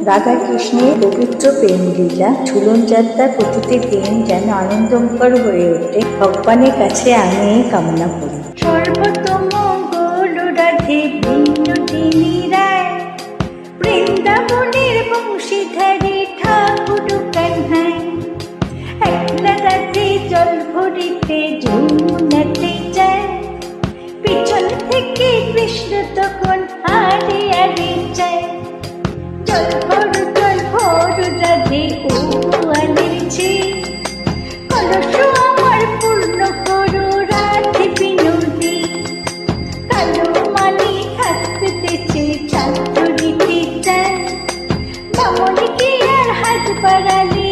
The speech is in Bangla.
রাধা কৃষ্ণের পবিত্র প্রেম লীলা ঝুলন যাত্রার প্রতিটি দিন যেন আনন্দমুখর হয়ে ওঠে, ভগবানের কাছে আমি এই কামনা করি। সর্বতমঙ্গল রাধে বিনোদিনী রায়, বৃন্দাবনের বংশীধারী ঠাকুর কানহাই, একলা রাধে জল ভরিতে যমুনাতে যায়, পিছন থেকে কৃষ্ণ তখন হারে হারে যায়। জল ভর রাধে ও গোয়ালের ঝিল, কলস আমার পূর্ণ করো রাধে বিনোদী, কালো মালি হাত পেতেছে ছাত্র দিতে চায়, মামনি কি আর হাত বাড়ালে